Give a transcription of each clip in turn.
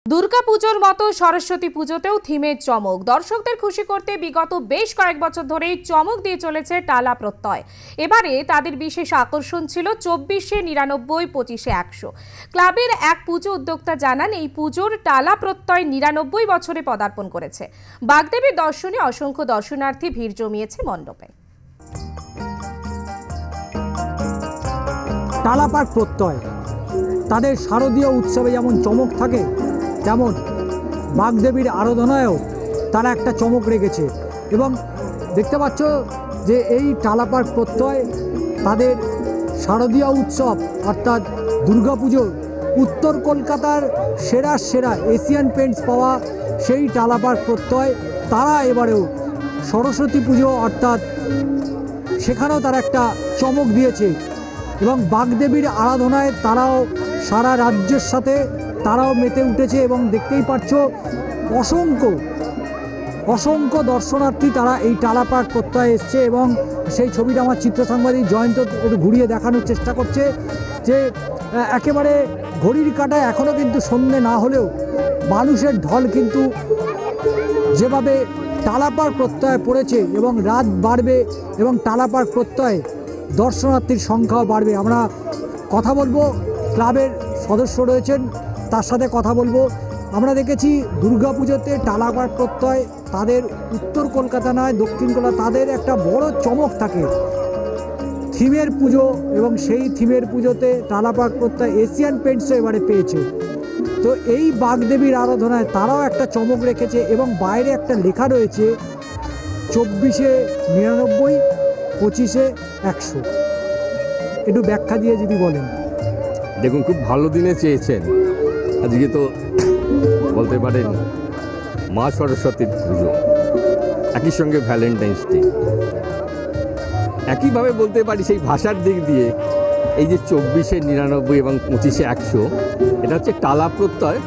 দুর্গাপুজোর মতো সরস্বতী পুজোতেও থিমের চমক। দর্শকদের খুশি করতে বিগত বেশ কয়েক বছর ধরেই চমক দিয়ে চলেছে টালা প্রত্যয়। এবারে তাদের বিশেষ আকর্ষণ ছিল 24-এ 99, 25-এ 100। ক্লাবের এক পুজো উদ্যোক্তা জানান, এই পুজোর টালা প্রত্যয় 99 বছরে পদার্পণ করেছে। বাগদেবীর দর্শনে অসংখ্য দর্শনার্থী ভিড় জমিয়েছে মণ্ডপে। টালাপাড় প্রত্যয় তাদের শারদীয় উৎসবে যেমন চমক থাকে, তেমন বাগদেবীর আরাধনায়ও তারা একটা চমক রেখেছে। এবং দেখতে পাচ্ছ যে এই টালাপাড় প্রত্যয় তাদের শারদীয় উৎসব অর্থাৎ দুর্গাপুজোর উত্তর কলকাতার সেরা এশিয়ান পেন্টস পাওয়া সেই টালাপাড় প্রত্যয় তারা এবারেও সরস্বতী পুজো অর্থাৎ সেখানেও তারা একটা চমক দিয়েছে। এবং বাগদেবীর আরাধনায় তারাও সারা রাজ্যের সাথে তারাও মেতে উঠেছে। এবং দেখতেই পাচ্ছ অসংখ্য দর্শনার্থী তারা এই টালাপাড় প্রত্যয় এসছে। এবং সেই ছবিটা আমার চিত্র সাংবাদিক জয়ন্ত একটু ঘুরিয়ে দেখানোর চেষ্টা করছে যে একেবারে ঘড়ির কাঁটায় এখনও কিন্তু সন্ধ্যে না হলেও মানুষের ঢল কিন্তু যেভাবে টালাপাড় প্রত্যয় পড়েছে এবং রাত বাড়বে এবং টালাপাড় প্রত্যয় দর্শনার্থীর সংখ্যাও বাড়বে। আমরা কথা বলবো, ক্লাবের সদস্য রয়েছেন তার সাথে কথা বলবো। আমরা দেখেছি দুর্গাপুজোতে টালাপাড় প্রত্যয় তাদের উত্তর কলকাতা নয় দক্ষিণ কলকাতা তাদের একটা বড় চমক থাকে থিমের পুজো, এবং সেই থিমের পুজোতে টালাপাড় প্রত্যয় এশিয়ান পেন্টসও এবারে পেয়েছে। তো এই বাগদেবীর আরাধনায় তারাও একটা চমক রেখেছে এবং বাইরে একটা লেখা রয়েছে 24-এ 99, 25-এ 100। একটু ব্যাখ্যা দিয়ে যদি বলেন। দেখুন, খুব ভালো দিনে চেয়েছেন। আজকে তো বলতে পারেন মা সরস্বতীর পুজো, একই সঙ্গে ভ্যালেন্টাইন্স ডে। একইভাবে বলতে পারি সেই ভাষার দিক দিয়ে এই যে 24-এ 99 এবং 25-এ 100 এটা হচ্ছে টালা প্রত্যয়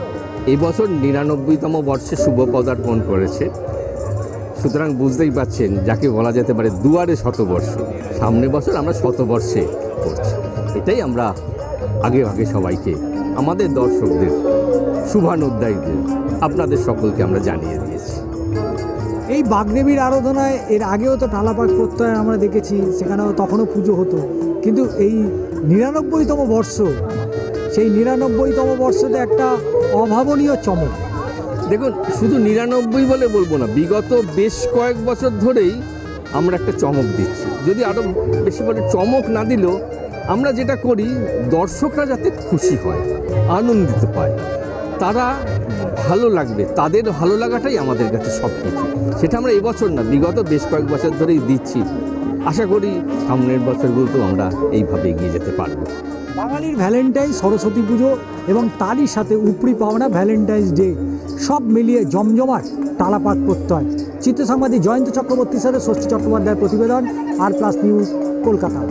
এবছর 99তম বর্ষে শুভ পদার্পণ করেছে। সুতরাং বুঝতেই পারছেন যাকে বলা যেতে পারে দুয়ারে শতবর্ষ। সামনে বছর আমরা শতবর্ষে করছি। এটাই আমরা আগে সবাইকে, আমাদের দর্শকদের, শুভানুধ্যায়ীদের, আপনাদের সকলকে আমরা জানিয়ে দিয়েছি। এই বাগদেবীর আরাধনায় এর আগেও তো টালাপাড় প্রত্যয় আমরা দেখেছি, সেখানেও তখনও পুজো হতো, কিন্তু এই 99তম বর্ষ, সেই 99তম বর্ষতে একটা অভাবনীয় চমক। দেখুন, শুধু 99 বলে বলবো না, বিগত বেশ কয়েক বছর ধরেই আমরা একটা চমক দিচ্ছি। যদি আরও বেশি বলে চমক না দিলেও আমরা যেটা করি, দর্শকরা যাতে খুশি হয়, আনন্দিত পায়, তারা ভালো লাগবে, তাদের ভালো লাগাটাই আমাদের কাছে সব কিছু। সেটা আমরা এবছর না, বিগত বেশ কয়েক বছর ধরেই দিচ্ছি। আশা করি সামনের বছরগুলোতেও আমরা এইভাবে এগিয়ে যেতে পারব। বাঙালির ভ্যালেন্টাইন সরস্বতী পুজো এবং তারই সাথে উপরি পাওনা ভ্যালেন্টাইন্স ডে সব মিলিয়ে জমজমাট টালাপাড় প্রত্যয়। চিত্র সাংবাদিক জয়ন্ত চক্রবর্তীর সাথে ষষ্ঠী চট্টোপাধ্যায়ের প্রতিবেদন, আর প্লাস নিউজ, কলকাতা।